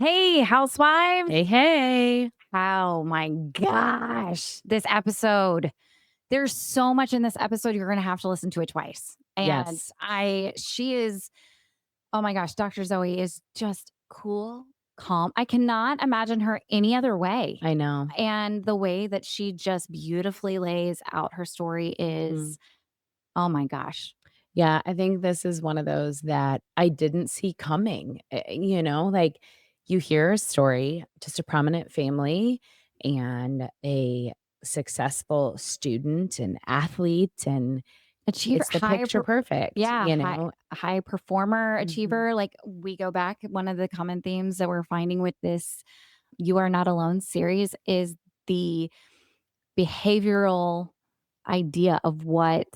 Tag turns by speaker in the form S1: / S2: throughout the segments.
S1: Hey, housewives.
S2: Hey, hey.
S1: Oh my gosh. This episode. There's so much in this episode. You're going to have to listen to it twice. And
S2: Yes,
S1: she is, oh my gosh, Dr. Zoe is just cool, calm. I cannot imagine her any other way.
S2: I know.
S1: And the way that she just beautifully lays out her story
S2: Mhm.
S1: is, oh my gosh.
S2: Yeah, I think this is one of those that I didn't see coming. Like you hear a story, just a prominent family and a successful student and athlete, and
S1: Achiever,
S2: it's the picture perfect,
S1: yeah,
S2: you know?
S1: high performer,
S2: Mhm.
S1: achiever. Like we go back, one of the common themes that we're finding with this "You Are Not Alone" series is the behavioral idea of what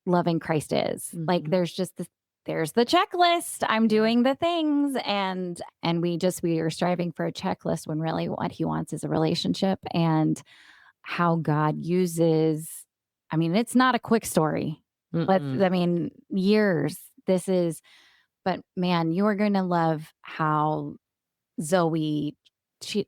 S1: loving Christ is. Like
S2: Mhm.
S1: there's just this, there's the checklist. I'm
S2: Yeah.
S1: doing the things, and we are striving for a checklist when really what he wants is a relationship, and how God uses, I mean, it's not a quick story.
S2: Mm-mm.
S1: Years. This is, but man, you are going to love how Zoe,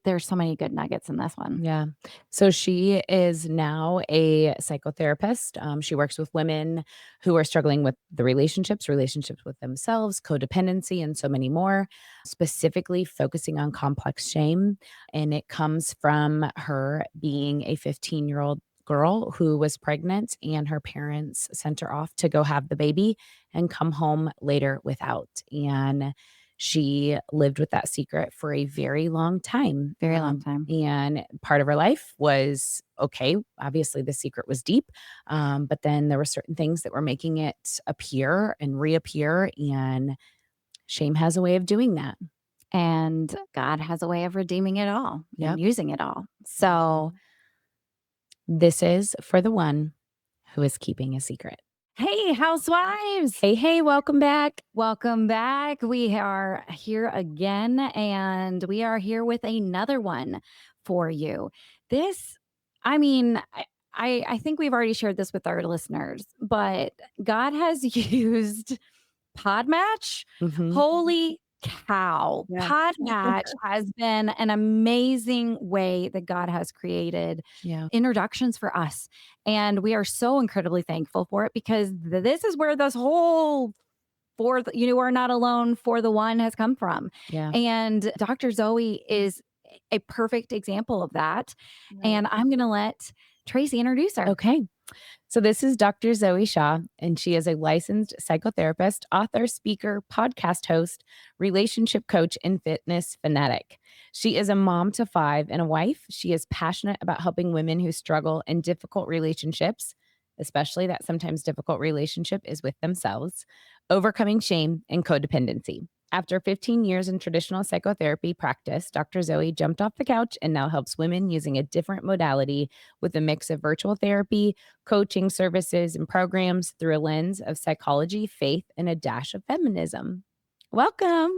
S1: there's so many good nuggets in this one.
S2: Yeah. So she is now a psychotherapist. She works with women who are struggling with the relationships with themselves, codependency, and so many more, specifically focusing on complex shame. And it comes from her being a 15-year-old girl who was pregnant, and her parents sent her off to go have the baby and come home later without. And she lived with that secret for a very long time.
S1: Very long time.
S2: And part of her life was okay. Obviously, the secret was deep, but then there were certain things that were making it appear and reappear. And shame has a way of doing that.
S1: And God has a way of redeeming it all and
S2: Yep.
S1: using it all. So,
S2: Mhm. This is for the one who is keeping a secret.
S1: hey, housewives,
S2: Hey, hey, welcome back.
S1: welcome back. We are here again, and we are here with another one for you. This, I mean, I think we've already shared this with our listeners, but God has used Podmatch?
S2: Hmm.
S1: Holy cow.
S2: Yeah.
S1: Podmatch has been an amazing way that God has created
S2: Yeah.
S1: introductions for us. And we are so incredibly thankful for it because this is where this whole you are not alone for the one has come from.
S2: Yeah.
S1: And Dr. Zoe is a perfect example of that.
S2: Right.
S1: And I'm going to let Tracy introduce her.
S2: Okay. So, this is Dr. Zoe Shaw, and she is a licensed psychotherapist, author, speaker, podcast host, relationship coach, and fitness fanatic. She is a mom to five and a wife. She is passionate about helping women who struggle in difficult relationships, especially that sometimes difficult relationship is with themselves, overcoming shame and codependency. After 15 years in traditional psychotherapy practice, Dr. Zoe jumped off the couch and now helps women using a different modality with a mix of virtual therapy, coaching services, and programs through a lens of psychology, faith, and a dash of feminism. Welcome.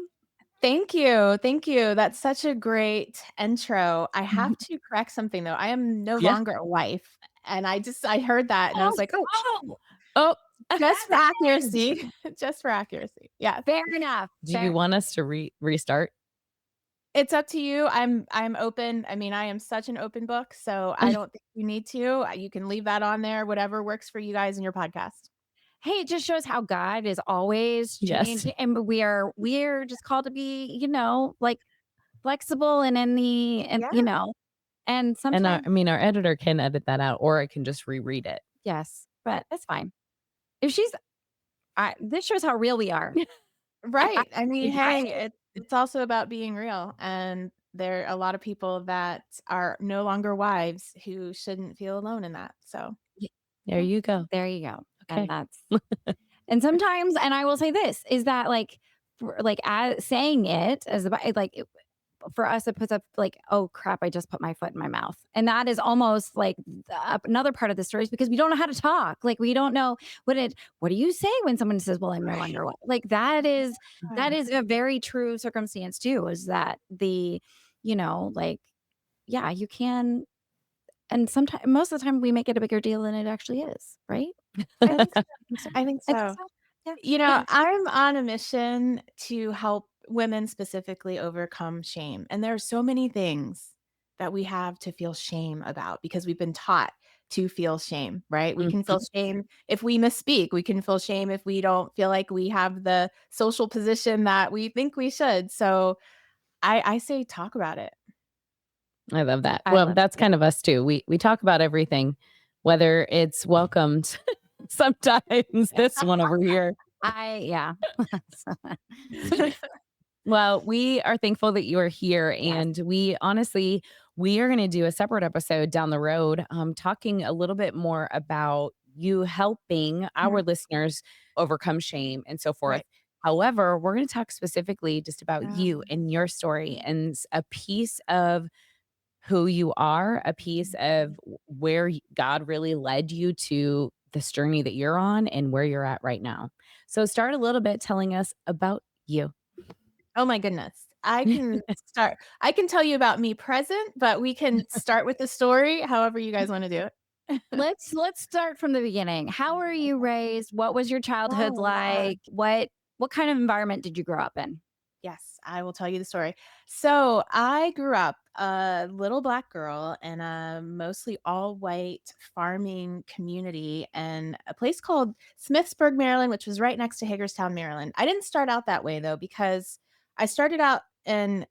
S3: Thank you. Thank you. That's such a great intro. I have to correct something though. I am no
S2: Yeah.
S3: longer a wife. And I heard that and I was like, "Oh,
S1: Oh,
S2: Oh,
S3: just for accuracy." Just for accuracy. Yes.
S1: fair enough.
S2: do you
S1: Fair.
S2: want us to restart?
S3: It's up to you. I'm open. I mean, I am such an open book, so I don't think you need to. You can leave that on there, whatever works for you guys in your podcast.
S1: Hey, it just shows how God is always
S2: Yes.
S1: changing, and we're just called to be, like flexible and in the and
S3: Yeah.
S1: and
S2: And
S1: sometimes
S2: our editor can edit that out, or I can just reread it.
S1: yes, but that's fine. If she's, this shows how real we are.
S3: Right. I mean,
S1: I,
S3: hey, it's also about being real, and there are a lot of people that are no longer wives who shouldn't feel alone in that, so
S2: There
S1: yeah,
S2: you go.
S1: there you go, and
S2: Okay.
S1: that's and sometimes, and I will say this is that as saying it as for us, it puts up like, oh crap, I just put my foot in my mouth. And that is almost like another part of the story is because we don't know how to talk. Like we don't know what do you say when someone says, well, I'm no
S3: Right.
S1: longer what? Like that
S3: Yeah.
S1: is a very true circumstance too, is that like, yeah, you can. And sometimes, most of the time we make it a bigger deal than it actually is. Right.
S3: I think so. I think
S1: I think
S3: so.
S1: so. Yeah.
S3: I'm on a mission to help women specifically overcome shame. And there are so many things that we have to feel shame about because we've been taught to feel shame, right? We can feel
S2: Mhm.
S3: shame if we misspeak. We can feel shame if we don't feel like we have the social position that we think we should. So I say talk about it.
S2: I love that.
S1: I
S2: Well,
S1: love
S2: that's
S1: yeah.
S2: kind of us too. We talk about everything, whether it's welcomed sometimes
S1: Yeah.
S2: this one over here.
S1: Yeah.
S2: Well, we are thankful that you are here,
S1: Yes.
S2: and we honestly we are going to do a separate episode down the road, talking a little bit more about you helping our
S3: Mhm.
S2: listeners overcome shame and so forth.
S3: Right.
S2: However, we're going to talk specifically just about you
S3: Um,
S2: and your story and a piece of who you are, a piece of where God really led you to this journey that you're on and where you're at right now. So, start a little bit telling us about you.
S3: oh my goodness. I can tell you about me present, but we can start with the story however you guys wanna do it.
S1: Let's start from the beginning. How were you raised? What was your childhood
S3: Oh, yeah.
S1: like? What kind of environment did you grow up in?
S3: Yes, I will tell you the story. So, I grew up a little black girl in a mostly all white farming community in a place called Smithsburg, Maryland, which was right next to Hagerstown, Maryland. I didn't start out that way though, because I started out in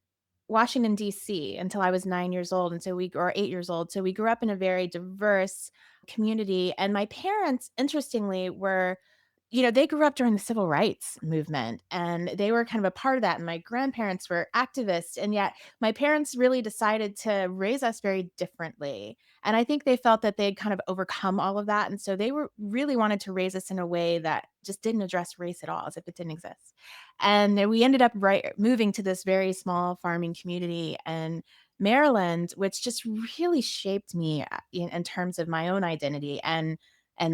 S3: Washington, DC until I was 9 years old. And so we or 8 years old. So we grew up in a very diverse community. And my parents, interestingly, were they grew up during the civil rights movement and they were kind of a part of that. And my grandparents were activists. And yet my parents really decided to raise us very differently. And I think they felt that they'd kind of overcome all of that. And so they were really wanted to raise us in a way that just didn't address race at all, as if it didn't exist. And then we ended up moving to this very small farming community in Maryland, which just really shaped me in terms of my own identity and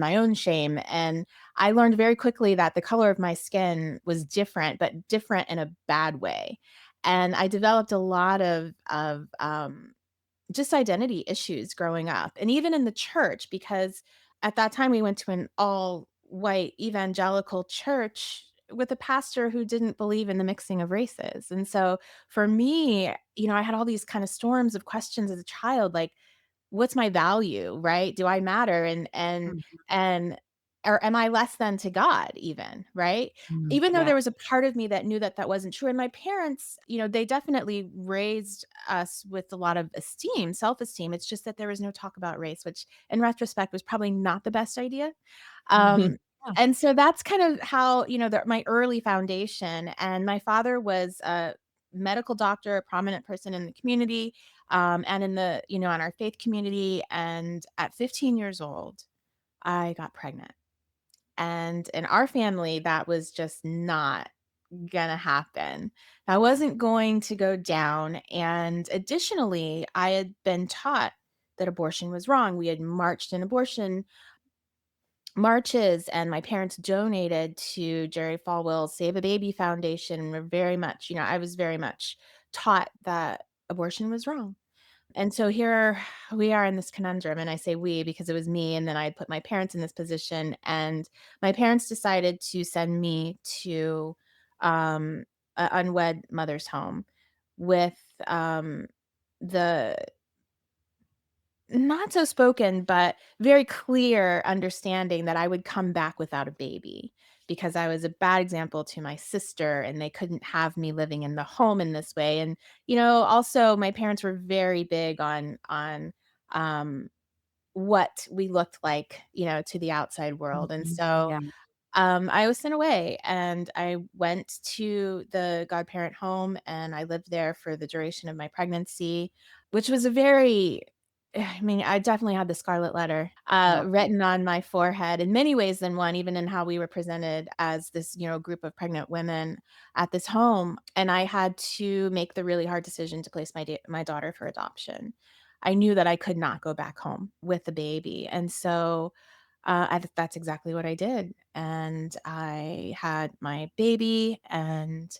S3: my own shame. And I learned very quickly that the color of my skin was different, but different in a bad way. And I developed a lot of just identity issues growing up and even in the church, because at that time we went to an all white evangelical church with a pastor who didn't believe in the mixing of races. And so for me, I had all these kind of storms of questions as a child, like, what's my value, right? Do I matter? And or am I less than to God even, right?
S2: Mhm.
S3: Even though
S1: Yeah.
S3: there was a part of me that knew that that wasn't true. And my parents, they definitely raised us with a lot of esteem, self-esteem. It's just that there was no talk about race, which in retrospect was probably not the best idea.
S2: Mhm.
S3: Um, and so that's kind of how, my early foundation. And my father was a medical doctor, a prominent person in the community, and in in our faith community. And at 15 years old, I got pregnant. And in our family, that was just not gonna happen. That wasn't going to go down. And additionally, I had been taught that abortion was wrong. We had marched in abortion marches, and my parents donated to Jerry Falwell's Save a Baby Foundation. And we're very much, I was very much taught that abortion was wrong. And so here we are in this conundrum, and I say we because it was me, and then I put my parents in this position, and my parents decided to send me to um, a unwed mother's home with the not so spoken, but very clear understanding that I would come back without a baby because I was a bad example to my sister and they couldn't have me living in the home in this way. And, also my parents were very big on um what we looked like, to the outside world. And
S1: Mhm.
S3: so
S1: Yeah.
S3: I was sent away and I went to the godparent home and I lived there for the duration of my pregnancy, which was a very I mean, I definitely had the scarlet letter
S1: Oh,
S3: written on my forehead in many ways than one, even in how we were presented as this, group of pregnant women at this home. And I had to make the really hard decision to place my daughter for adoption. I knew that I could not go back home with the baby. And so that's exactly what I did, and I had my baby, and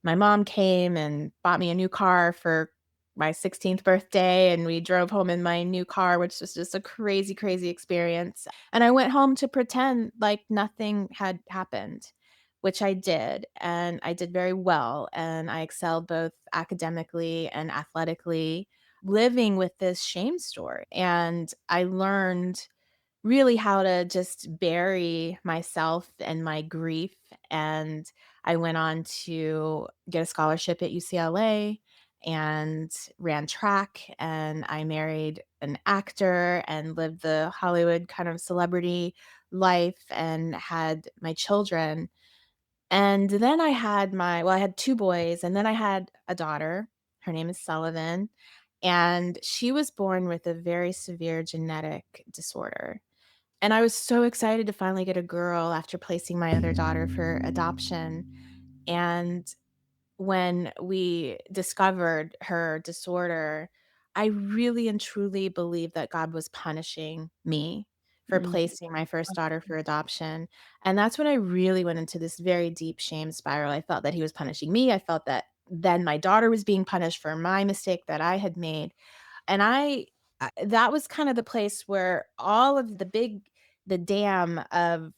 S3: my mom came and bought me a new car for my 16th birthday, and we drove home in my new car, which was just a crazy, crazy experience, and I went home to pretend like nothing had happened. which I did, and I did very well, and I excelled both academically and athletically, living with this shame story, and I learned really how to just bury myself and my grief, and I went on to get a scholarship at UCLA and ran track, and I married an actor and lived the Hollywood kind of celebrity life and had my children. And then I had 2 boys, and then I had a daughter. Her name is Sullivan, and she was born with a very severe genetic disorder. And I was so excited to finally get a girl after placing my other daughter for adoption. And when we discovered her disorder, I really and truly believe that God was punishing me for
S1: Mm.
S3: placing my first daughter for adoption. And that's when I really went into this very deep shame spiral. I felt that he was punishing me. I felt that then my daughter was being punished for my mistake that I had made. And I that was kind of the place where all of the dam of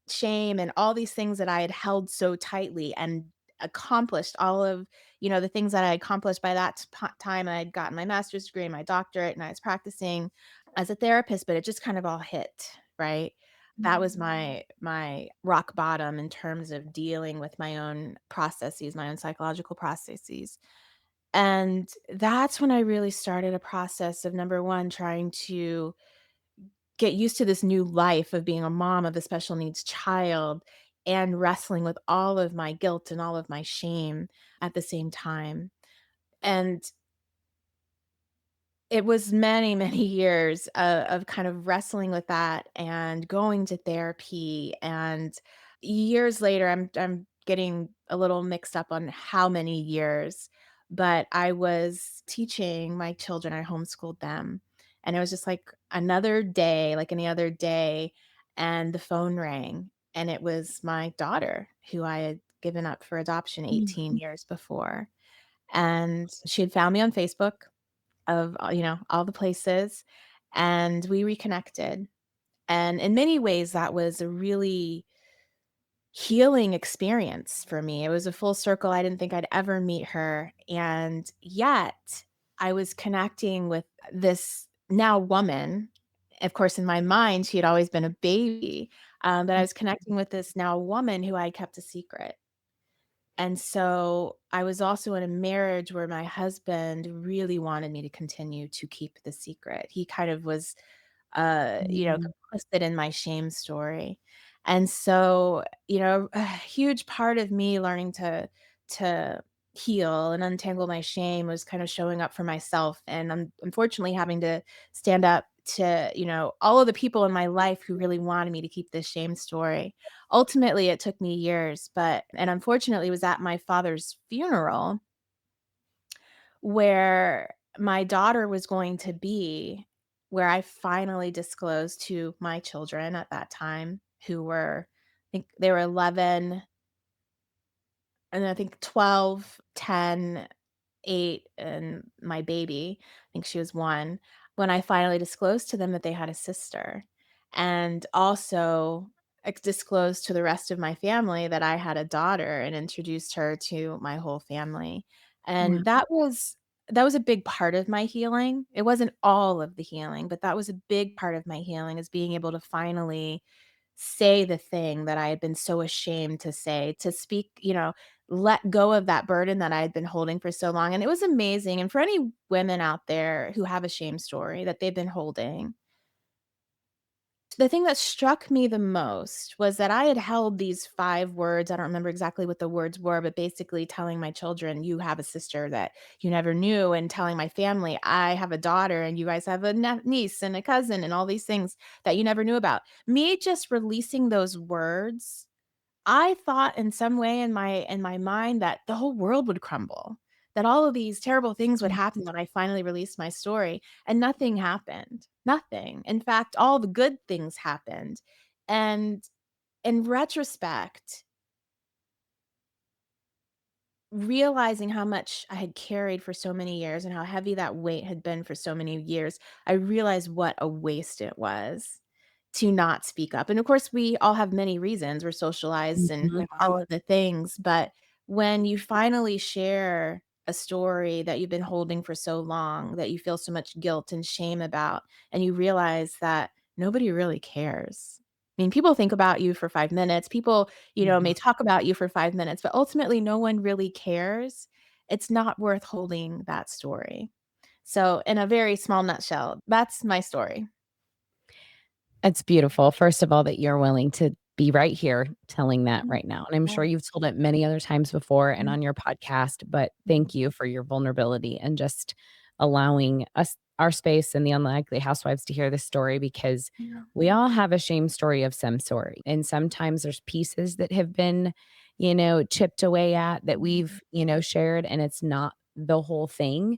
S3: shame and all these things that I had held so tightly and accomplished all of, the things that I accomplished by that time. I had gotten my master's degree, my doctorate, and I was practicing as a therapist, but it just kind of all hit, right? That was my rock bottom in terms of dealing with my own processes, my own psychological processes. And that's when I really started a process of, number 1, trying to get used to this new life of being a mom of a special needs child and wrestling with all of my guilt and all of my shame at the same time. And it was many, many years of kind of wrestling with that and going to therapy, and years later, I'm getting a little mixed up on how many years, but I was teaching my children, I homeschooled them, and it was just like another day, like any other day, and the phone rang, and it was my daughter who I had given up for adoption 18
S1: Mhm.
S3: years before, and she had found me on Facebook of, all the places, and we reconnected. And in many ways, that was a really healing experience for me. It was a full circle. I didn't think I'd ever meet her. And yet, I was connecting with this now woman. Of course, in my mind, she had always been a baby, but I was connecting with this now woman who I kept a secret. And so I was also in a marriage where my husband really wanted me to continue to keep the secret. He kind of was
S1: Mm.
S3: complicit in my shame story. And so, a huge part of me learning to heal and untangle my shame was kind of showing up for myself, and unfortunately having to stand up to, all of the people in my life who really wanted me to keep this shame story. Ultimately, it took me years, but and unfortunately it was at my father's funeral where my daughter was going to be, where I finally disclosed to my children at that time, who were, I think they were 11, and I think 12, 10, 8, and my baby, I think she was 1, when I finally disclosed to them that they had a sister, and also disclosed to the rest of my family that I had a daughter and introduced her to my whole family. And
S1: Wow.
S3: that was a big part of my healing. It wasn't all of the healing, but that was a big part of my healing, is being able to finally say the thing that I had been so ashamed to say, to speak, let go of that burden that I had been holding for so long. And it was amazing. And for any women out there who have a shame story that they've been holding, the thing that struck me the most was that I had held these 5 words. I don't remember exactly what the words were, but basically telling my children, "You have a sister that you never knew," and telling my family, "I have a daughter and you guys have a niece and a cousin," and all these things that you never knew about. Me just releasing those words, I thought in some way in my mind that the whole world would crumble, that all of these terrible things would happen when I finally released my story, and nothing happened. Nothing. In fact, all the good things happened. And in retrospect, realizing how much I had carried for so many years and how heavy that weight had been for so many years, I realized what a waste it was. to not speak up. And of course, we all have many reasons. We're socialized and
S2: Mhm.
S3: all of the things. But when you finally share a story that you've been holding for so long, that you feel so much guilt and shame about, and you realize that nobody really cares. I mean, people think about you for 5 minutes. People,
S2: Mhm.
S3: may talk about you for 5 minutes, but ultimately, no one really cares. It's not worth holding that story. So, in a very small nutshell, that's my story.
S2: It's beautiful, first of all, that you're willing to be right here telling that
S3: Mm,
S2: right now, and I'm sure
S3: yeah.
S2: you've told it many other times before and
S3: Mm,
S2: on your podcast, but
S3: mhm.
S2: thank you for your vulnerability and just allowing us our space and the Unlikely Housewives to hear this story because
S3: Yeah.
S2: we all have a shame story of some sort, and sometimes there's pieces that have been, chipped away at that
S3: Mhm.
S2: we've, shared, and it's not the whole thing.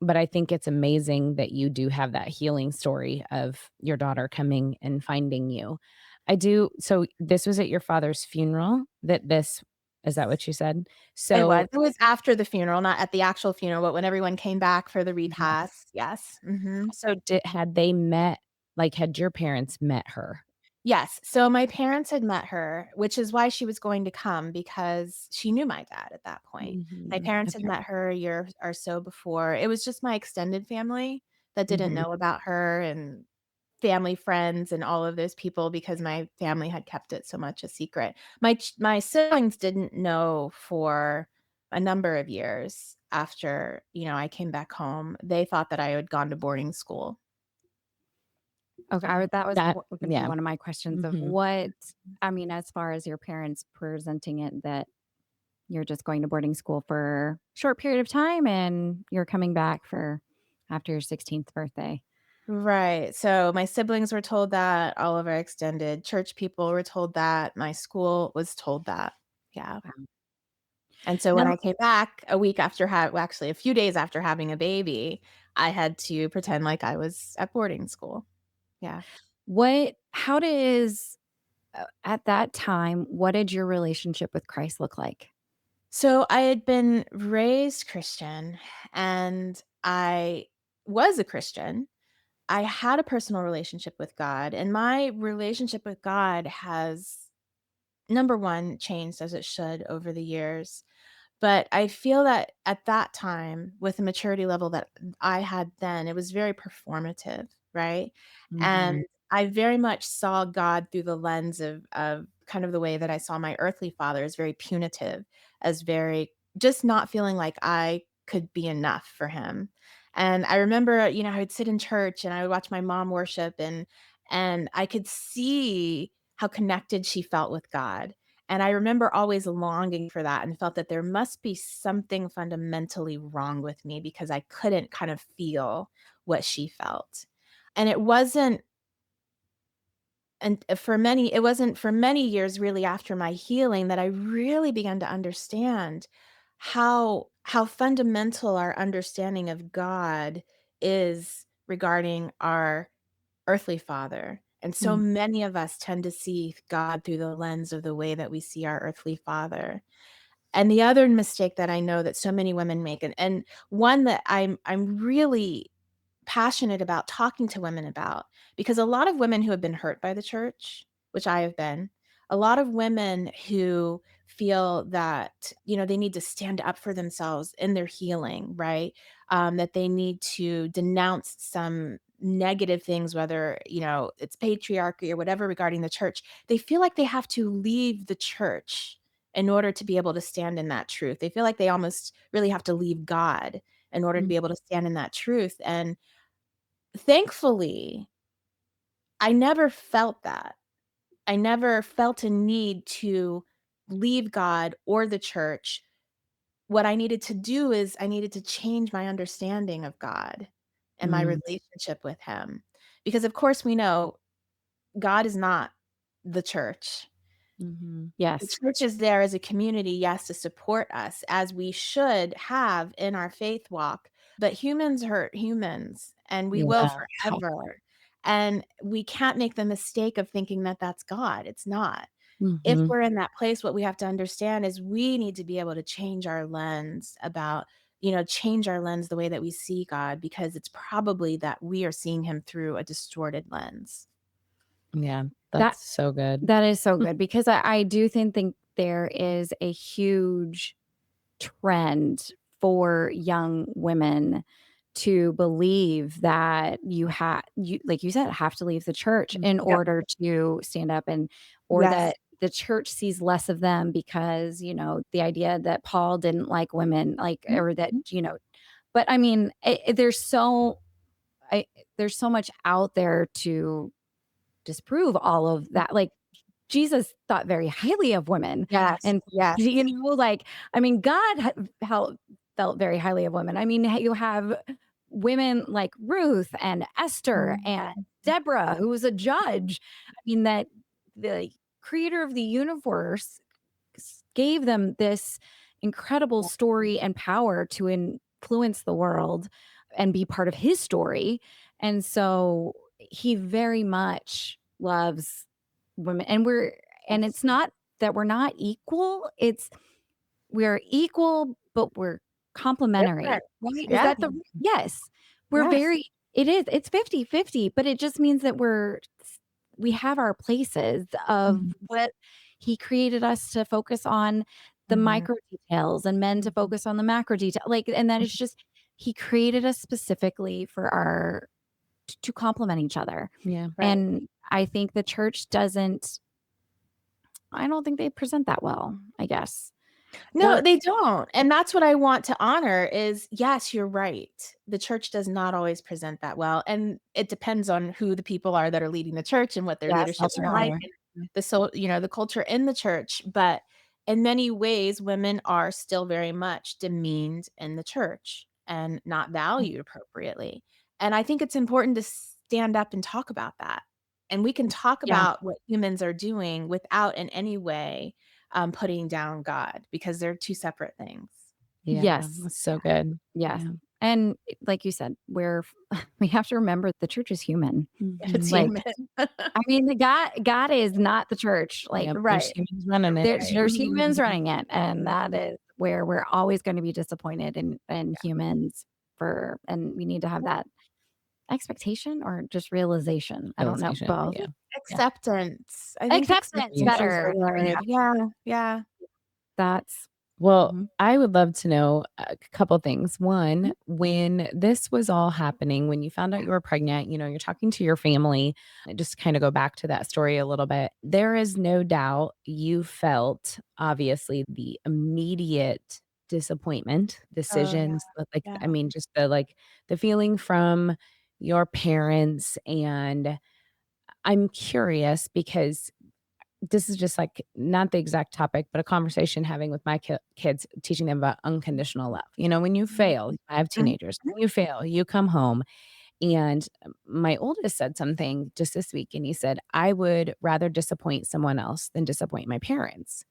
S2: But I think it's amazing that you do have that healing story of your daughter coming and finding you. I do so this was at your father's funeral that this is that what you said?
S3: It was.
S2: So
S3: It was after the funeral, not at the actual funeral, but when everyone came back for the
S2: yeah.
S3: repast. Yes. Mhm.
S2: So did had they met like, had your parents met her?
S3: Yes. So my parents had met her, which is why she was going to come because she knew my dad at that point. My
S2: Mhm.
S3: parents had
S2: Okay.
S3: met her a year or so before. It was just my extended family that didn't
S2: Mhm.
S3: know about her and family friends and all of those people because my family had kept it so much a secret. My siblings didn't know for a number of years after, I came back home. They thought that I had gone to boarding school.
S1: Okay, that was
S2: That
S1: gonna be
S2: yeah.
S1: one of my questions of
S2: Mhm.
S1: what I mean, as far as your parents presenting it that you're just going to boarding school for a short period of time and you're coming back for after your 16th birthday.
S3: Right. So my siblings were told that, all of our extended church people were told that, my school was told that. Yeah.
S1: Wow.
S3: And so when
S1: Now
S3: I came back a week after well, actually a few days after having a baby, I had to pretend like I was at boarding school. Yeah.
S1: how does at that time, what did your relationship with Christ look like?
S3: So I had been raised Christian and I was a Christian. I had a personal relationship with God, and my relationship with God has, number one, changed as it should over the years. But I feel that at that time, with the maturity level that I had then, it was very performative, right? And
S2: Mhm.
S3: I very much saw God through the lens of kind of the way that I saw my earthly father as very punitive, as very just not feeling like I could be enough for him. And I remember, I would sit in church and I would watch my mom worship and I could see how connected she felt with God, and I remember always longing for that and felt that there must be something fundamentally wrong with me because I couldn't kind of feel what she felt. And it wasn't for many years really after my healing that I really began to understand how fundamental our understanding of God is regarding our earthly father. And so
S2: Mm.
S3: many of us tend to see God through the lens of the way that we see our earthly father. And the other mistake that I know that so many women make, and one that I'm really passionate about talking to women about, because a lot of women who have been hurt by the church, which I have been, a lot of women who feel that, they need to stand up for themselves in their healing, right? That they need to denounce some negative things, whether, it's patriarchy or whatever regarding the church. They feel like they have to leave the church in order to be able to stand in that truth. They feel like they almost really have to leave God in order to
S2: Mm.
S3: be able to stand in that truth. And thankfully, I never felt that. I never felt a need to leave God or the church. What I needed to do is I needed to change my understanding of God and my
S2: Mm.
S3: relationship with him. Because of course we know God is not the church.
S2: Mhm.
S3: The
S1: Yes.
S3: church is there as a community, yes, to support us as we should have in our faith walk, but humans hurt humans, and we will
S2: Yeah.
S3: forever, and we can't make the mistake of thinking that that's God, it's not. If
S2: Mhm.
S3: we're in that place, what we have to understand is we need to be able to change our lens about, change our lens the way that we see God, because it's probably that we are seeing him through a distorted lens.
S2: Yeah,
S1: That
S2: that's so good.
S1: that is so good because I do think there is a huge trend for young women to believe that you like you said, have to leave the church in
S3: Yep.
S1: order to stand up or
S3: Yes.
S1: that the church sees less of them because, the idea that Paul didn't like women, like, or that,
S3: Mhm.
S1: but I mean, I there's so much out there to disprove all of that. Like Jesus thought very highly of women.
S3: Yes.
S1: And,
S3: Yes.
S1: like, I mean, God felt very highly of women. I mean, you have women like Ruth and Esther
S3: Mhm.
S1: and Deborah, who was a judge. I mean, that the creator of the universe gave them this incredible story and power to influence the world and be part of his story. And so he very much loves women and
S3: Yes.
S1: it's not that we're not equal, it's we're equal, but we're complementary,
S3: Different.
S1: right? Is
S3: Yeah.
S1: that the yes. We're
S3: Yes.
S1: very it's 50-50, but it just means that we have our places of
S3: Mhm.
S1: what he created us to focus on the
S3: Mhm.
S1: micro details and men to
S3: Mhm.
S1: focus on the macro detail. Like, and that is just he created us specifically for our to complement each other.
S2: Yeah.
S3: Right.
S1: And I think the church doesn't I don't think they present that well, I guess.
S3: No,
S1: They're
S3: they don't, and that's what I want to honor is, yes, you're right. The church does not always present that well, and it depends on who the people are that are leading the church and what their
S1: yes,
S3: leadership
S1: that's
S3: are like
S1: right.
S3: and the culture in the church, but in many ways, women are still very much demeaned in the church and not valued appropriately, and I think it's important to stand up and talk about that, and we can talk
S1: Yeah.
S3: about what humans are doing without in any way putting down God because they're 2 separate things.
S2: Yeah,
S1: Yes.
S2: that's so good.
S1: Yes.
S2: Yeah.
S1: And like you said, we have to remember the church is human.
S3: It's
S2: Mhm.
S1: Like,
S3: human.
S1: I mean, the God is not the church. Like,
S2: Yep, there's
S3: Right,
S2: humans running it.
S3: right.
S1: there's humans running it, and
S3: Mhm.
S1: that is where we're always gonna be disappointed in humans and we need to have that expectation or just realization. I don't know,
S2: Realization,
S1: both.
S2: yeah. Yeah.
S3: Acceptance. I think
S1: Acceptance,
S3: acceptance is the
S1: better.
S3: word.
S1: Yeah,
S3: Yeah, yeah.
S1: that's
S2: Well,
S1: mhm.
S2: I would love to know a couple things.
S3: Mhm.
S2: One, when this was all happening, when you found out you were pregnant, you're talking to your family, just kind of go back to that story a little bit. There is no doubt you felt obviously the immediate disappointment,
S3: Oh, yeah,
S2: decisions, but like I
S3: yeah.
S2: mean just the feeling from your parents and I'm curious because this is just like not the exact topic, but a conversation having with my kids, teaching them about unconditional love. When you
S3: Mhm,
S2: fail, I have
S3: mhm,
S2: teenagers. When you fail, you come home. And my oldest said something just this week, and he said, I would rather disappoint someone else than disappoint my parents.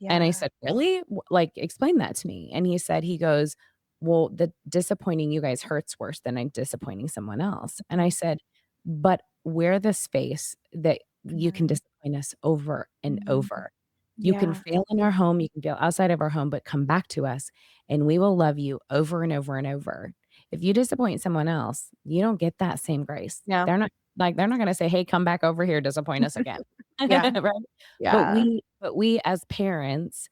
S2: And I
S3: yeah.
S2: said, "Really? Like, explain that to me." And he goes, "Well, the disappointing you guys hurts worse than I disappointing someone else." And I
S3: Mhm,
S2: said, "But we're the space that you can
S3: mhm,
S2: disappoint us over and
S3: mhm.
S2: over. You can
S3: Yeah,
S2: fail in our home, you can fail outside of our home, but come back to us, and we will love you over and over and over. If you disappoint someone else, you don't get that same grace.
S3: yeah,
S2: They're not gonna say, 'Hey, come back over here, disappoint us again.'"
S3: yeah,
S2: Right? But
S3: yeah.
S2: we as parents,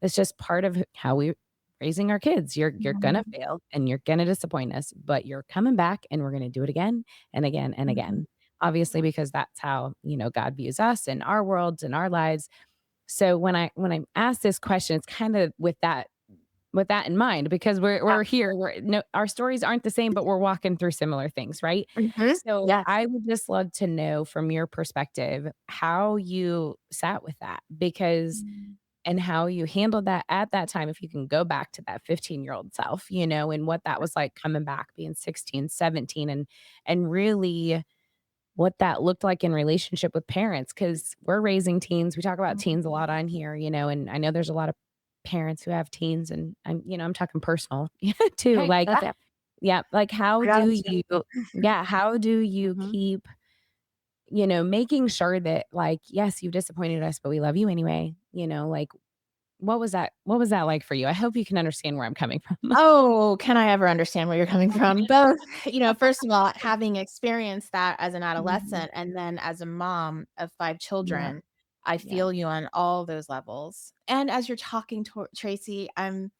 S2: it's just part of how we raising our kids. You're gonna
S3: Mhm,
S2: fail and you're gonna disappoint us, but you're coming back and we're gonna do it again and again and
S3: mhm.
S2: again. Obviously, because that's how, God views us and our worlds and our lives. So when I ask this question, it's kind of with that in mind because we're here. We're no our stories aren't the same, but we're walking through similar things, right?
S3: Mhm.
S2: So
S3: Yes.
S2: I would just love to know from your perspective how you sat with that because
S3: Mm.
S2: and how you handled that at that time, if you can go back to that 15-year-old self, and what that was like coming back being 16, 17, and really what that looked like in relationship with parents because 'cause we're raising teens. We talk about
S3: Mhm.
S2: teens a lot on here, and I know there's a lot of parents who have teens, and I'm talking personal too.
S1: Hey,
S2: Like,
S1: that's it.
S2: yeah, like
S3: I got you.
S2: how do you
S3: Mhm.
S2: keep, making sure that like, yes, you've disappointed us, but we love you anyway, like what was that like for you? I hope you can understand where I'm coming from.
S3: Oh, can I ever understand where you're coming from? Both, first of all, having experienced that as an
S2: Mhm.
S3: adolescent and then as a mom of 5
S2: Yeah,
S3: children, I
S2: yeah.
S3: feel you on all those levels. And as you're talking to Tracy, I'm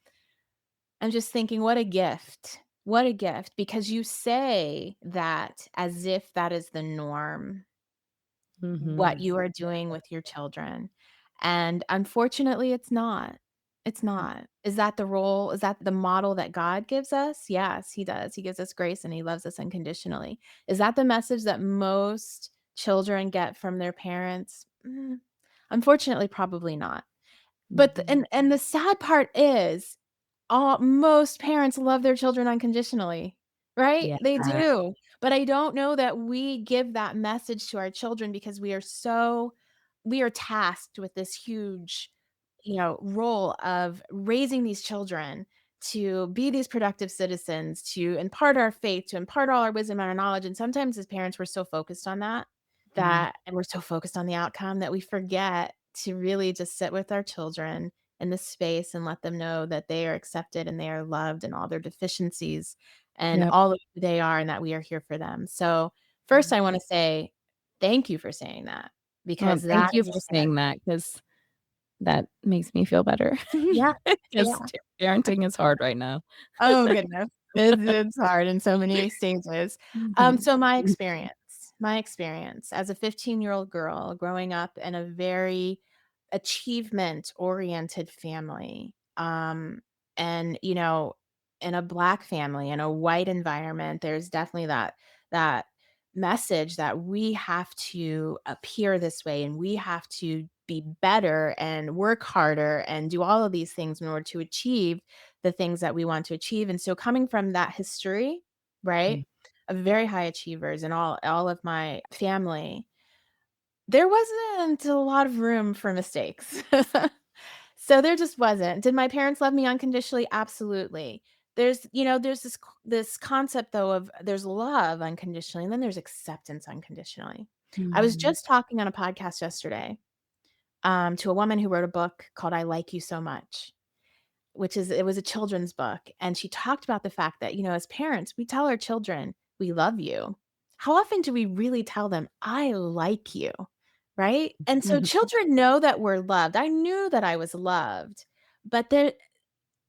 S3: just thinking, what a gift. What a gift, because you say that as if that is the norm, what
S2: Mhm.
S3: you are doing with your children. And unfortunately, it's not. It's
S2: Mm,
S3: not. Is that the role? Is that the model that God gives us? Yes, he does. He gives us grace and he loves us unconditionally. Is that the message that most children get from their parents? Unfortunately, probably not. But
S2: mhm.
S3: and the sad part is all most parents love their children unconditionally, right?
S2: Yeah.
S3: They do. But I don't know that we give that message to our children because we are tasked with this huge, role of raising these children to be these productive citizens, to impart our faith, to impart all our wisdom and our knowledge. And sometimes as parents, we're so focused on
S2: Mm,
S3: and we're so focused on the outcome that we forget to really just sit with our children in this space and let them know that they are accepted and they are loved and all their deficiencies and
S2: yep.
S3: all of who they are and that we are here for them. So, first, I want to say thank you for saying that
S2: Well,
S3: because
S2: thank
S3: that
S2: you
S3: is a
S2: for
S3: gift.
S2: saying that because that makes me feel better.
S3: Yeah.
S2: 'Cause
S3: Yeah.
S2: parenting is hard right now.
S3: Oh, goodness. It's hard in so many stages.
S2: Mhm.
S3: So my experience as a 15-year-old girl growing up in a very achievement-oriented family, and, in a Black family, in a white environment, there's definitely that message that we have to appear this way, and we have to be better and work harder and do all of these things in order to achieve the things that we want to achieve. And so coming from that history, right,
S2: Mm,
S3: of very high achievers and all of my family, there wasn't a lot of room for mistakes. So there just wasn't. Did my parents love me unconditionally? Absolutely. There's this concept though of there's love unconditionally and then there's acceptance unconditionally. I was
S2: mhm.
S3: just talking on a podcast yesterday to a woman who wrote a book called I Like You So Much. It was a children's book, and she talked about the fact that, as parents, we tell our children, "We love you." How often do we really tell them, "I like you?" Right? And so
S2: Mhm.
S3: children know that we're loved. I knew that I was loved, but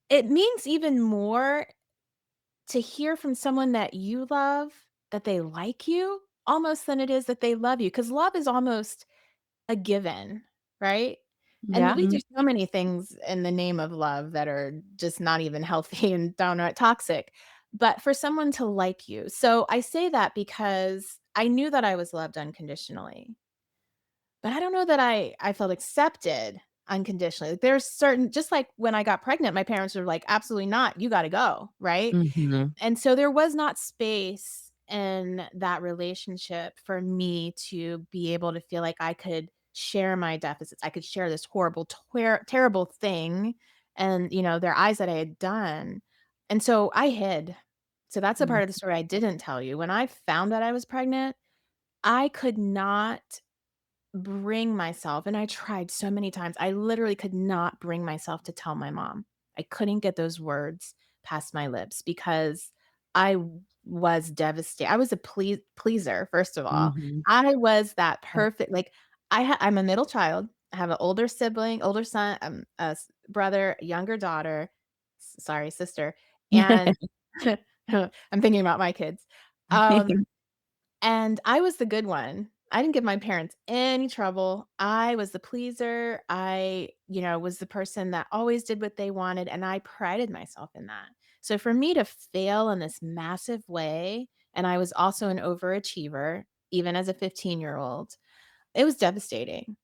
S3: it means even more to hear from someone that you love that they like you almost than it is that they love you, because love is almost a given, right? And
S2: Yeah.
S3: we do so many things in the name of love that are just not even healthy and downright toxic. But for someone to like you. So I say that because I knew that I was loved unconditionally. But I don't know that I felt accepted unconditionally. Like, there's certain just like when I got pregnant, my parents were like, "Absolutely not. You gotta go." Right?
S2: Mhm.
S3: And so there was not space in that relationship for me to be able to feel like I could share my deficits. I could share this horrible, terrible thing and, their eyes that I had done. And so I hid. So that's a
S2: Mm,
S3: part of the story I didn't tell you. When I found that I was pregnant, I could not bring myself, and I tried so many times, I literally could not bring myself to tell my mom. I couldn't get those words past my lips because was devastated. I was a pleaser, first of all.
S2: mhm.
S3: I was that
S2: Yeah.
S3: perfect like, I'm a middle child. I have an older sibling, older son, brother, a younger daughter, sorry, sister, and I'm thinking about my kids. Um and I was the good one. I didn't give my parents any trouble. I was the pleaser. I, was the person that always did what they wanted, and I prided myself in that. So for me to fail in this massive way, and I was also an overachiever, even as a 15-year-old, it was devastating.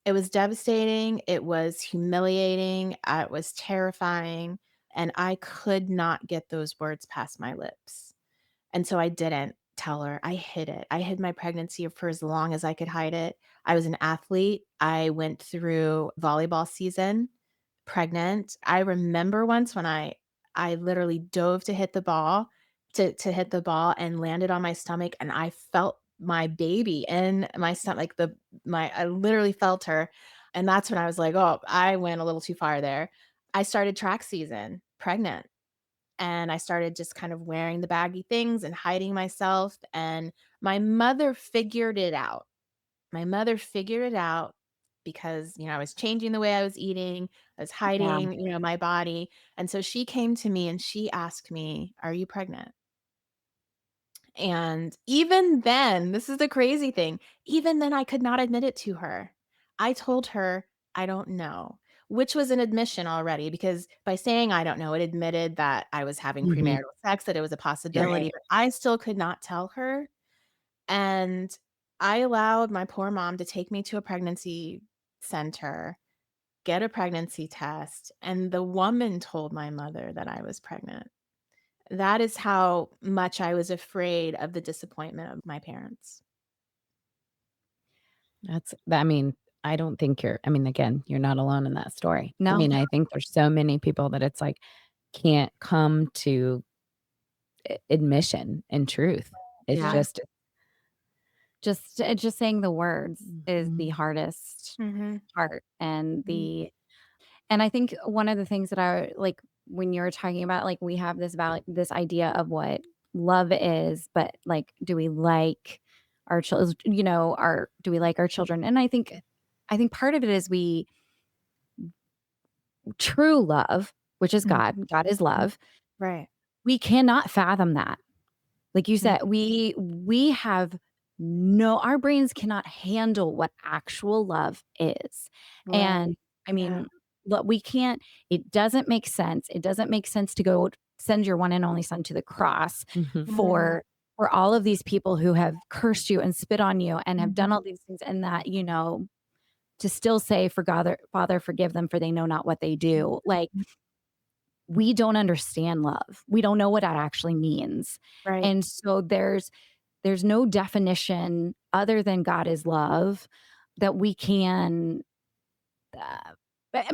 S3: It was devastating. It was humiliating. It was terrifying. And I could not get those words past my lips. And so I didn't tell her. I hid it. I hid my pregnancy for as long as I could hide it. I was an athlete. I went through volleyball season pregnant. I remember once when I literally dove to hit the ball to hit the ball and landed on my stomach and I felt my baby in my stomach, like the my I literally felt her. And that's when I was like, "Oh, I went a little too far there." I started track season pregnant, and I started just kind of wearing the baggy things and hiding myself, and my mother figured it out. My mother figured it out because, I was changing the way I was eating, I was
S1: Yeah.
S3: hiding, my body, and so she came to me and she asked me, "Are you pregnant?" And even then, this is the crazy thing, even then I could not admit it to her. I told her, "I don't know," which was an admission already because by saying "I don't know," it admitted that I was having
S2: Mhm.
S3: premarital sex, that it was a
S2: Right.
S3: possibility, but I still could not tell her. And I allowed my poor mom to take me to a pregnancy center, get a pregnancy test, and the woman told my mother that I was pregnant. That is how much I was afraid of the disappointment of my parents.
S2: I mean, I don't think you're I mean, again, you're not alone in that story. I
S1: No.
S2: mean, I think there's so many people that it's like can't come to admission and truth. It's
S1: Yeah.
S3: Yeah.
S2: just
S1: Just saying the words is the
S2: Mhm.
S1: hardest
S3: Mhm.
S1: part, and
S3: Mhm.
S1: I think one of the things that I like when you're talking about, like, we have this idea of what love is, but, like, do we like our children? Our do we like our children? And I think part of it is we true love, which is
S3: Mhm.
S1: God is
S3: Mhm.
S1: love.
S3: Right.
S1: We cannot fathom that. Like you
S3: Mm.
S1: said, we have no our brains cannot handle what actual love is. And
S3: Right.
S1: I
S3: Yeah.
S1: mean, look, we can't it doesn't make sense. It doesn't make sense to go send your one and only son to the cross
S2: Mhm.
S3: Mhm.
S1: for all of these people who have cursed you and spit on you and have
S3: Mhm.
S1: done all these things, and that, to still say, for God, Father, forgive them, for they know not what they do. Like,
S3: Mhm.
S1: we don't understand love. We don't know what that actually means.
S3: Right.
S1: And so there's no definition other than God is love that we can,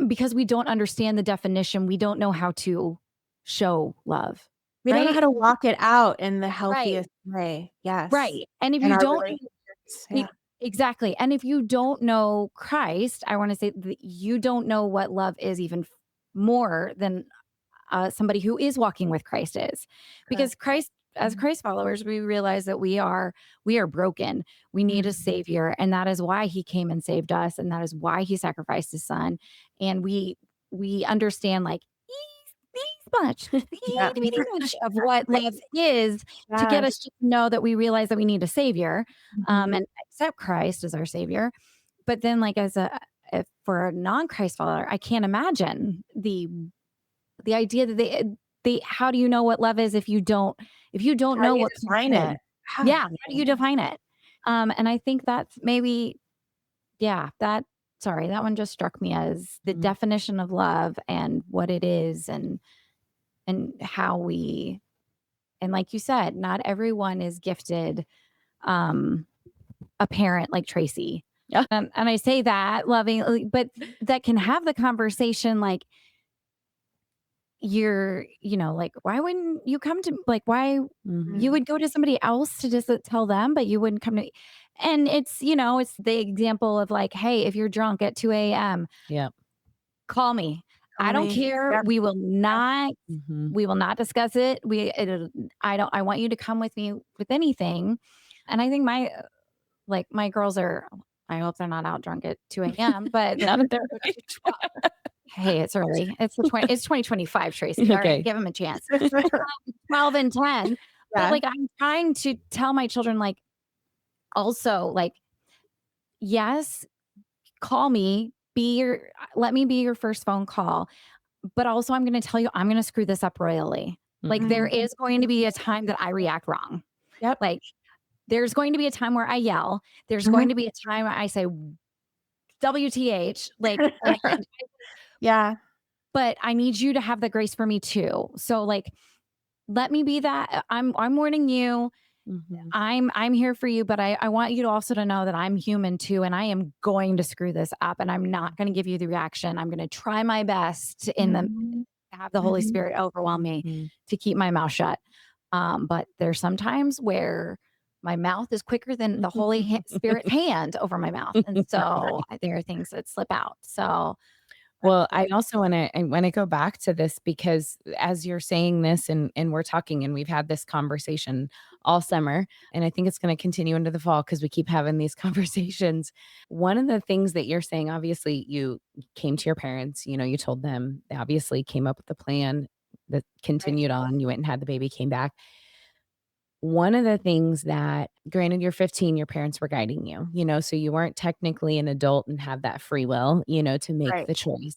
S1: because we don't understand the definition, we don't know how to show love,
S3: We don't know
S1: right?
S3: how to walk it out in the
S1: Right,
S3: healthiest way. Yes.
S1: right. And if
S3: In
S1: you
S3: our
S1: don't
S3: relationships.
S1: e
S3: Yeah.
S1: exactly, and if you don't know Christ, I wanna say that you don't know what love is even more than somebody who is walking with Christ is. Because
S3: Correct.
S1: as
S3: Mhm.
S1: Christ followers, we realize that we are broken. We need a
S3: Mhm.
S1: savior, and that is why he came and saved us, and that is why he sacrificed his son. And we understand like these much,
S3: Yeah.
S1: itty bitty much of what love is to get us
S3: Yes.
S1: to know that we realize that we need a savior,
S3: Mhm.
S1: and accept Christ as our savior. But then, like, if for a non-Christ follower, I can't imagine the idea that they how do you know what love is if you don't
S3: How do
S1: know
S3: you
S1: what Christ
S3: define it?
S1: did?
S3: Yeah.
S1: Yeah, how do you define it? And I think that's maybe yeah, that sorry, that one just struck me as the
S2: Mhm.
S1: definition of love and what it is, and how we and like you said, not everyone is gifted um a parent like Tracy.
S2: Yeah.
S1: And I say that lovingly, but that can have the conversation like like, why wouldn't you come to like, why you
S2: Mhm.
S3: Mhm.
S1: would go to somebody else to just tell them, but you wouldn't come to me. And it's, it's the example of like, hey, if you're drunk at 2 a.m.,
S2: Yep.
S1: call me. I
S3: Call
S1: don't
S3: me.
S1: care.
S3: Yep. Yep.
S2: Mhm.
S1: We will not discuss it. I want you to come with me with anything. And I think my girls are, I hope they're not out drunk at 2 a.m., but
S2: Not at their age.
S1: hey, it's early. It's 2025, Tracy. All right,
S2: Okay.
S1: give them a chance. 12 and 10. But,
S3: Yeah.
S1: like, I'm trying to tell my children, like, also, like, yes, call me, let me be your first phone call, but also I'm gonna tell you I'm gonna screw this up royally. Like, there
S2: Mhm.
S3: Mhm.
S1: is going to be a time that I react wrong.
S3: Yep.
S1: Like, there's going to be a time where I yell. There's
S3: Mhm.
S1: going to be a time where I say WTH, like, and
S3: Yeah.
S1: but I need you to have the grace for me too. So, like, let me be that. I'm warning you.
S2: Mhm.
S1: I'm here for you, but I want you to also to know that I'm human too, and I am going to screw this up, and I'm not going to give you the reaction. I'm going to try my best
S3: Mhm.
S1: to have the Holy
S3: Mhm.
S1: Spirit overwhelm me
S2: Mhm.
S1: to keep my mouth shut. But there's some times where my mouth is quicker than the Holy Spirit's hand over my mouth. And so there are things that slip out. So that's
S2: Well,
S1: the
S2: I also wanna go back to this because as you're saying this and we're talking and we've had this conversation all summer, and I think it's gonna continue into the fall because we keep having these conversations. One of the things that you're saying, obviously, you came to your parents, you told them, they obviously came up with a plan that
S3: Right.
S2: continued on, you went and had the baby, came back. One of the things that granted you're 15, your parents were guiding you, so you weren't technically an adult and have that free will, to make
S3: Right.
S2: the choice.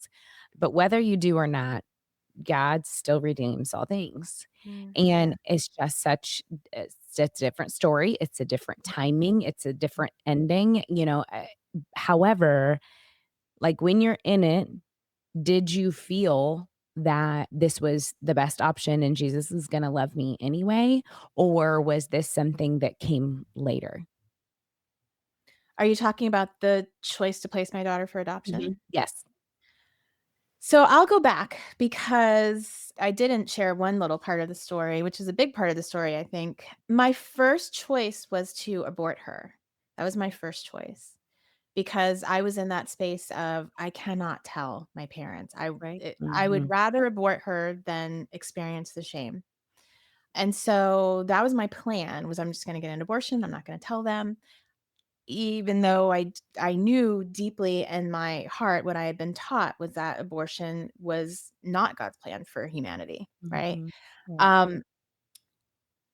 S2: But whether you do or not, God still redeems all things. And
S3: Yeah.
S2: it's just it's a different story. It's a different timing. It's a different ending. However, like when you're in it, did you feel that this was the best option and Jesus is gonna love me anyway? Or was this something that came later?
S3: Are you talking about the choice to place my daughter for adoption?
S2: Yes.
S3: So I'll go back because I didn't share one little part of the story, which is a big part of the story, I think. My first choice was to abort her. That was my first choice because I was in that space of I cannot tell my parents.
S1: right.
S3: I would
S2: Mhm.
S3: rather abort her than experience the shame. And so that was my plan was I'm just going to get an abortion. I'm not going to tell them. Even though I knew deeply in my heart what I had been taught was that abortion was not God's plan for humanity, right?
S2: Mhm. Right.
S3: Um,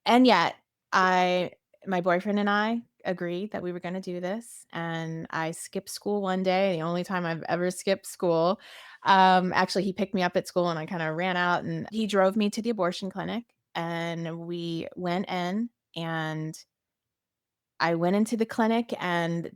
S3: and yet I my boyfriend and I agreed that we were gonna do this, and I skipped school one day, the only time I've ever skipped school. Actually, he picked me up at school, and I kinda ran out, and he drove me to the abortion clinic, and we went in, and I went into the clinic and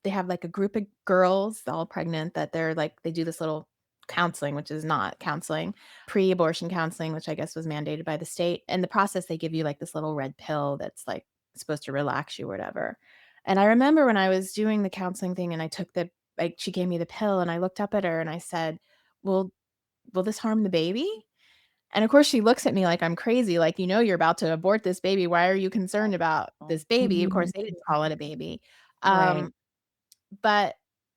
S3: they have like a group of girls all pregnant that they're like they do this little counseling, which is not counseling, pre-abortion counseling, which I guess was mandated by the state. In the process, they give you like this little red pill that's like supposed to relax you or whatever. And I remember when I was doing the counseling thing and I took the like she gave me the pill and I looked up at her and I said, "Well, will this harm the baby?" And of course, she looks at me like I'm crazy, like, you're about to abort this baby. Why are you concerned about
S1: Oh,
S3: this baby?" Of course,
S2: Mhm.
S3: they didn't call it a baby.
S2: Right.
S3: Um, but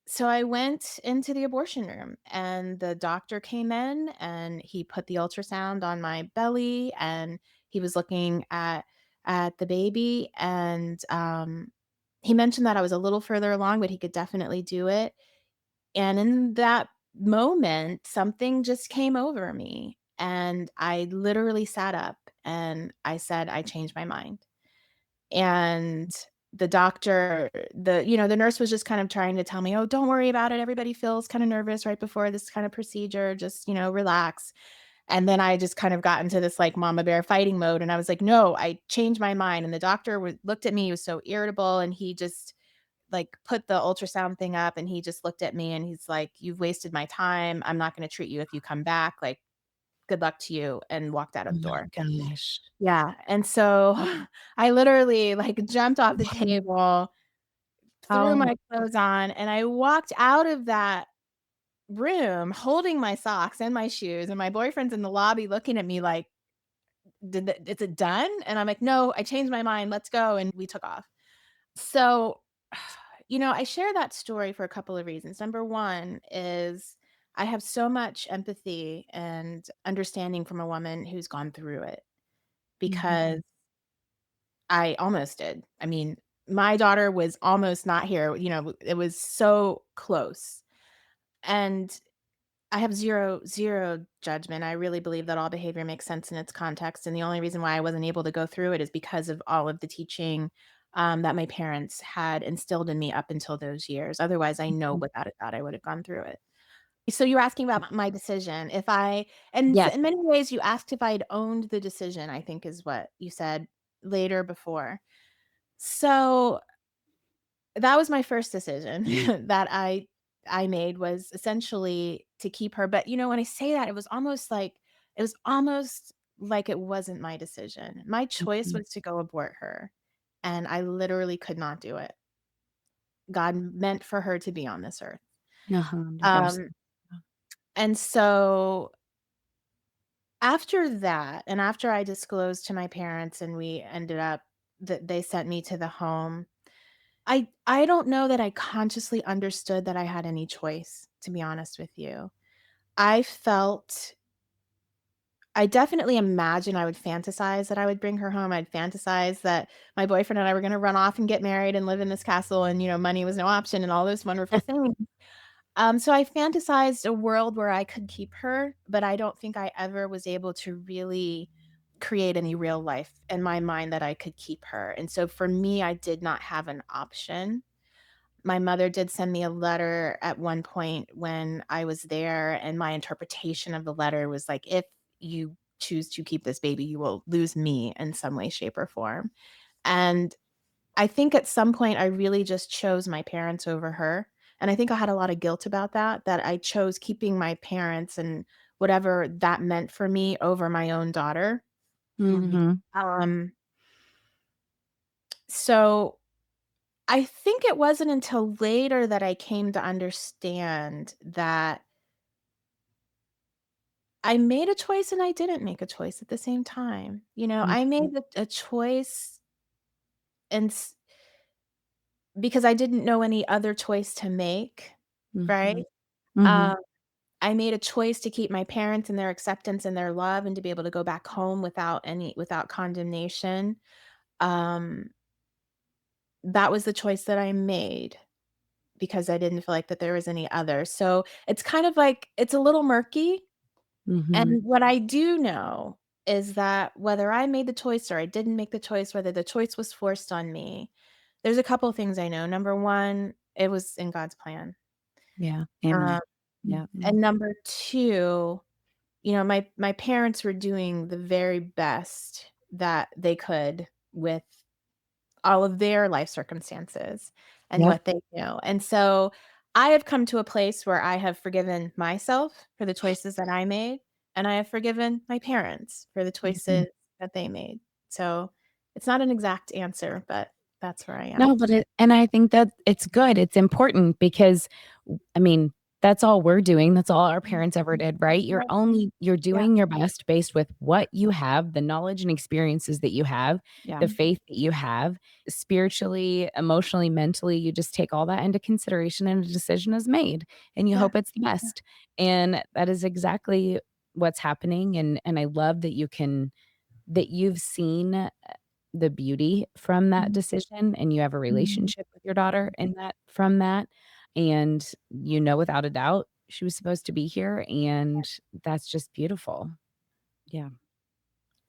S3: so I went into the abortion room and the doctor came in and he put the ultrasound on my belly and he was looking at the baby and he mentioned that I was a little further along, but he could definitely do it. And in that moment, something just came over me, and I literally sat up and I said, "I changed my mind." And the doctor, the nurse was just kind of trying to tell me, "Oh, don't worry about it. Everybody feels kind of nervous right before this kind of procedure. Just, relax." And then I just kind of got into this like mama bear fighting mode. And I was like, "No, I changed my mind." And the doctor looked at me, he was so irritable. And he just like, put the ultrasound thing up, and he just looked at me, and he's like, "You've wasted my time. I'm not gonna treat you if you come back, like, good luck to you," and walked out
S2: Oh
S3: of the
S2: my
S3: door.
S2: gosh.
S3: Yeah, and so, I literally, like, jumped off the
S2: Wow.
S3: table, threw
S1: oh,
S3: my clothes on, and I walked out of that room holding my socks and my shoes, and my boyfriend's in the lobby looking at me like, Is it done?" And I'm like, "No, I changed my mind. Let's go," and we took off. So, I share that story for a couple of reasons. Number one is I have so much empathy and understanding from a woman who's gone through it because
S2: Mhm.
S3: I almost did. I mean, my daughter was almost not here. It was so close. And I have zero judgment. I really believe that all behavior makes sense in its context, and the only reason why I wasn't able to go through it is because of all of the teaching, that my parents had instilled in me up until those years. Otherwise, I know
S2: Mhm.
S3: without a doubt I would have gone through it. So you were asking about my decision. If I and
S1: yes.
S3: in many ways you asked if I'd owned the decision, I think is what you said later before. So that was my first decision that I made was essentially to keep her, but, when I say that, it was almost like it wasn't my decision. My choice
S2: Mhm.
S3: was to go abort her, and I literally could not do it. God meant for her to be on this earth.
S2: 100%.
S3: Um, and so after that, and after I disclosed to my parents and we ended up that they sent me to the home, I don't know that I consciously understood that I had any choice, to be honest with you. I felt I definitely imagine I would fantasize that I would bring her home. I'd fantasize that my boyfriend and I were gonna run off and get married and live in this castle and, money was no option and all those wonderful things. So I fantasized a world where I could keep her, but I don't think I ever was able to really create any real life in my mind that I could keep her. And so for me, I did not have an option. My mother did send me a letter at one point when I was there, and my interpretation of the letter was like, "If you choose to keep this baby, you will lose me in some way, shape, or form." And I think at some point I really just chose my parents over her, and I think I had a lot of guilt about that, that I chose keeping my parents and whatever that meant for me over my own daughter.
S2: Mhm.
S3: Um, so I think it wasn't until later that I came to understand that I made a choice and I didn't make a choice at the same time. I
S2: Mhm.
S3: made a choice and because I didn't know any other choice to make, right?
S2: Mhm.
S3: Um,
S2: Mhm.
S3: I made a choice to keep my parents and their acceptance and their love and to be able to go back home without condemnation. Um, that was the choice that I made because I didn't feel like that there was any other. So it's kind of like it's a little murky.
S2: Mhm.
S3: And what I do know is that whether I made the choice or I didn't make the choice, whether the choice was forced on me, there's a couple of things I know. Number one, it was in God's plan.
S2: Yeah.
S3: Um,
S2: Amen. Yeah.
S3: and number two, my parents were doing the very best that they could with all of their life circumstances and
S2: Yep.
S3: what they knew. And so I have come to a place where I have forgiven myself for the choices that I made, and I have forgiven my parents for the
S2: Mhm.
S3: choices that they made. So it's not an exact answer, but that's where I am.
S2: No, but I think that it's good, it's important because, I mean, that's all we're doing, that's all our parents ever did, right? You're
S3: Yeah,
S2: doing your best based with what you have, the knowledge and experiences that you have,
S1: Yeah.
S2: the faith that you have, spiritually, emotionally, mentally, you just take all that into consideration and a decision is made, and you
S3: yeah,
S2: hope it's the
S3: yeah.
S2: best, and that is exactly what's happening, and I love that you've seen the beauty from that
S3: Mhm,
S2: decision and you have a
S3: mhm.
S2: relationship with your daughter in that from that, and without a doubt she was supposed to be here, and that's just beautiful. Yeah.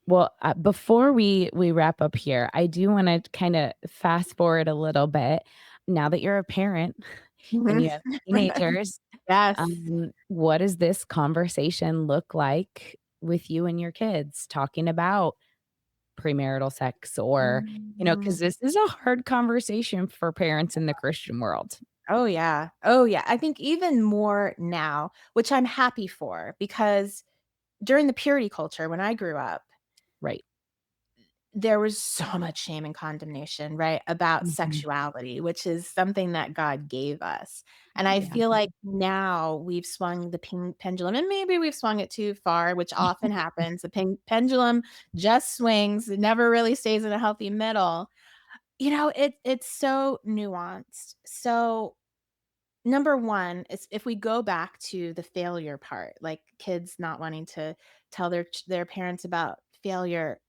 S2: Well, before we wrap up here, I do wanna kinda fast forward a little bit. Now that you're a parent and
S3: Mhm.
S2: you have teenagers,
S3: Yes.
S2: what does this conversation look like with you and your kids talking about premarital sex or,
S3: Mhm.
S2: because this is a hard conversation for parents in the Christian world.
S3: Oh, yeah. Oh, yeah. I think even more now, which I'm happy for because during the purity culture when I grew up,
S2: Right.
S3: there was so much shame and condemnation, right, about
S2: Mhm.
S3: sexuality, which is something that God gave us. And I
S2: Yeah.
S3: feel like now we've swung the pendulum, and maybe we've swung it too far, which often happens. The pendulum just swings, it never really stays in a healthy middle. It's so nuanced. So number one is if we go back to the failure part, like kids not wanting to tell their parents about failure.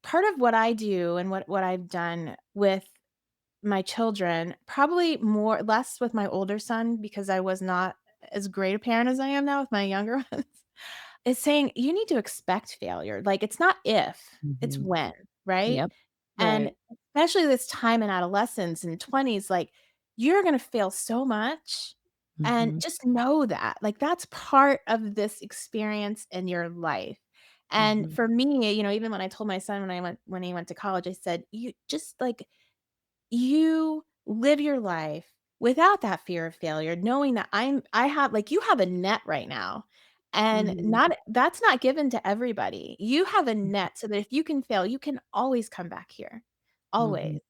S3: Part of what I do and what I've done with my children, probably more less with my older son because I was not as great a parent as I am now with my younger ones, is saying you need to expect failure. Like it's not if, it's
S2: Mhm.
S3: when, right?
S2: Yep.
S3: And
S1: Right.
S3: especially this time in adolescence and 20s, like you're gonna fail so much. And
S2: Mhm.
S3: just know that. Like that's part of this experience in your life. And
S2: Mhm.
S3: for me, even when I told my son when he went to college, I said, you just like you live your life without that fear of failure, knowing that I have like you have a net right now. And
S2: Mhm.
S3: not that's not given to everybody. You have a net so that if you can fail, you can always come back here.
S2: Mhm.
S3: Always.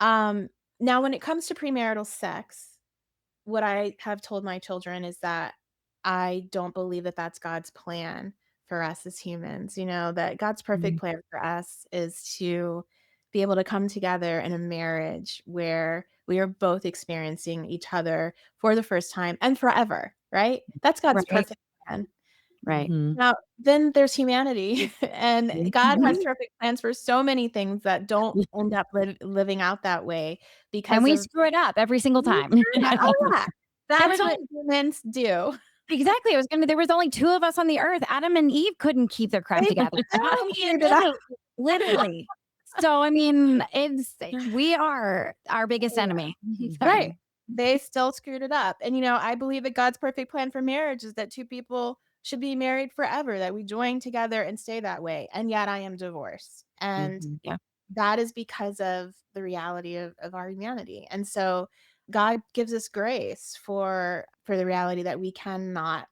S3: Um, Now when it comes to premarital sex, what I have told my children is that I don't believe that that's God's plan for us as humans, that God's perfect
S2: Mhm.
S3: plan for us is to be able to come together in a marriage where we are both experiencing each other for the first time and forever, right? That's God's
S1: Right.
S3: perfect plan.
S1: Right.
S2: Mhm.
S3: Now, then there's humanity, and God has
S1: Mhm.
S3: perfect plans for so many things that don't end up living out that way
S1: And
S3: because
S1: we
S3: of
S1: screw it up every single
S3: we
S1: time.
S3: screwed up. Oh, yeah.
S1: There was
S3: That's what
S1: only
S3: humans do.
S1: exactly. There was only 2 of us on the earth. Adam and Eve couldn't keep their crap
S3: They
S1: together. I
S3: still
S1: mean,
S3: screwed it up.
S1: literally. So, I mean, we are our biggest enemy.
S3: Right.
S1: So,
S3: They still screwed it up. And, I believe that God's perfect plan for marriage is that 2 people should be married forever, that we join together and stay that way. And yet I am divorced. And
S2: Mhm.
S1: yeah.
S3: that is because of the reality of our humanity. And so God gives us grace for the reality that we cannot,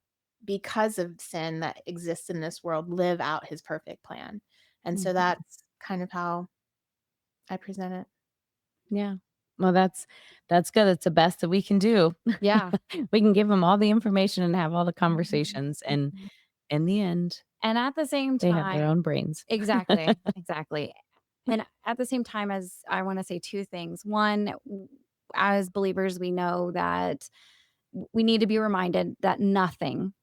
S3: because of sin that exists in this world, live out his perfect plan. And so
S1: Mhm.
S3: that's kind of how I present it.
S2: Yeah. Well, that's good. It's the best that we can do.
S1: Yeah.
S2: We can give them all the information and have all the
S3: Mhm.
S2: conversations, and
S3: Mhm.
S2: in the end,
S1: And at the same
S2: they have their
S1: time
S2: own brains.
S1: exactly, exactly. And at the same time as I wanna say 2 things. One, as believers, we know that we need to be reminded that nothing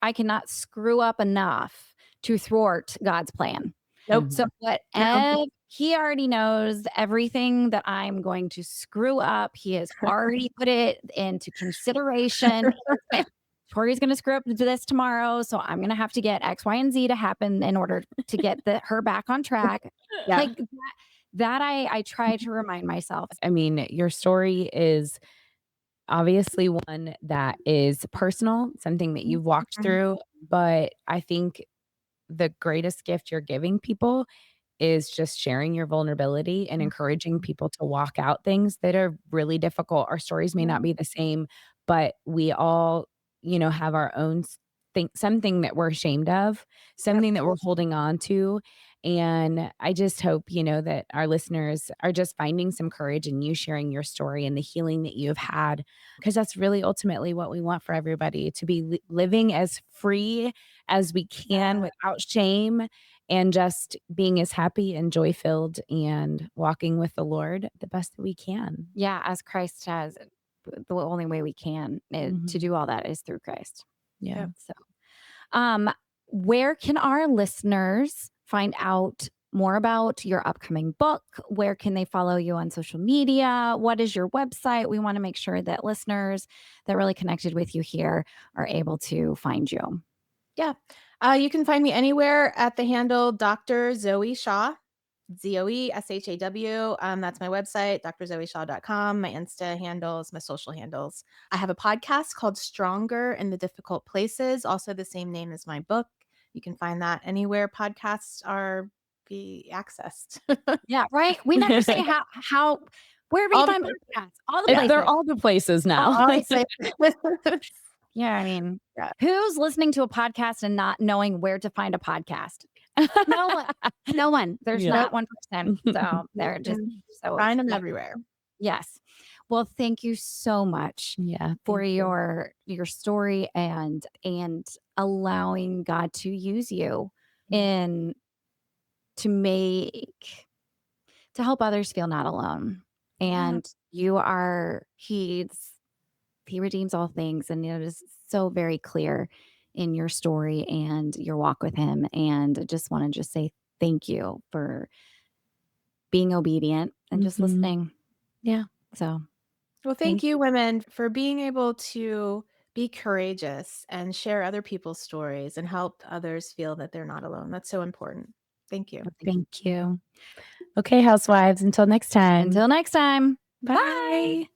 S1: I cannot screw up enough to thwart God's plan.
S3: Nope.
S1: So
S2: Mhm.
S3: No.
S1: he already knows everything that I'm going to screw up. He has already put it into consideration. Tori's going to screw up this tomorrow, so I'm going to have to get X, Y, and Z to happen in order to get her back on track.
S3: Yeah.
S1: Like that I try to remind myself.
S2: I mean, your story is obviously one that is personal, something that you've walked
S3: Mhm.
S2: through, but I think the greatest gift you're giving people is just sharing your vulnerability and encouraging
S3: Mhm.
S2: people to walk out things that are really difficult. Our stories may
S3: Yeah.
S2: not be the same, but we all, have our own thing, something that we're ashamed of,
S3: Yep.
S2: something that we're holding on to. And I just hope, that our listeners are just finding some courage in you sharing your story and the healing that you've had, because that's really ultimately what we want for everybody to be living as free as we can
S3: Yeah.
S2: without shame, and just being as happy and joy filled and walking with the Lord the best that we can.
S1: Yeah, as Christ has, the only way we can to
S2: Mhm.
S1: do all that is through Christ.
S2: Yeah.
S3: Yep.
S1: So, um, where can our listeners find out more about your upcoming book? Where can they follow you on social media? What is your website? We want to make sure that listeners that really connected with you here are able to find you.
S3: Yeah. You can find me anywhere at the handle Dr. Zoe Shaw, ZoeShaw. That's my website, drzoeshaw.com, my Insta handles, my social handles. I have a podcast called Stronger in the Difficult Places, also the same name as my book. You can find that anywhere podcasts are be accessed.
S1: Yeah, right. We never say how wherever you
S3: All the
S1: find
S3: places.
S1: podcasts, all the
S3: Yeah.
S2: They're
S1: places.
S2: all the places
S1: All
S2: now.
S3: All
S1: the
S3: the
S1: places.
S3: places.
S1: Yeah, I mean,
S3: Yeah.
S1: who's listening to a podcast and not knowing where to find a podcast? No one. No one. There's
S2: Yeah.
S3: Nope.
S1: not one person. So they're just
S3: Mhm.
S1: so
S3: Find them
S1: yeah.
S3: everywhere.
S1: Yes. Well, thank you so much
S2: Yeah,
S1: for
S2: thank you.
S1: your story and allowing God to use you
S3: Mhm.
S1: in to make to help others feel not alone.
S3: Yeah.
S1: And he redeems all things, and it is so very clear in your story and your walk with him. And I just want to just say thank you for being obedient and just
S2: Mhm.
S1: listening.
S2: Yeah,
S1: So
S3: Well, thank
S2: thank
S3: you, women, for being able to be courageous and share other people's stories and help others feel that they're not alone. That's so important. Thank you.
S2: thank you. Okay, housewives, until next time.
S1: until next time, bye.
S2: Bye.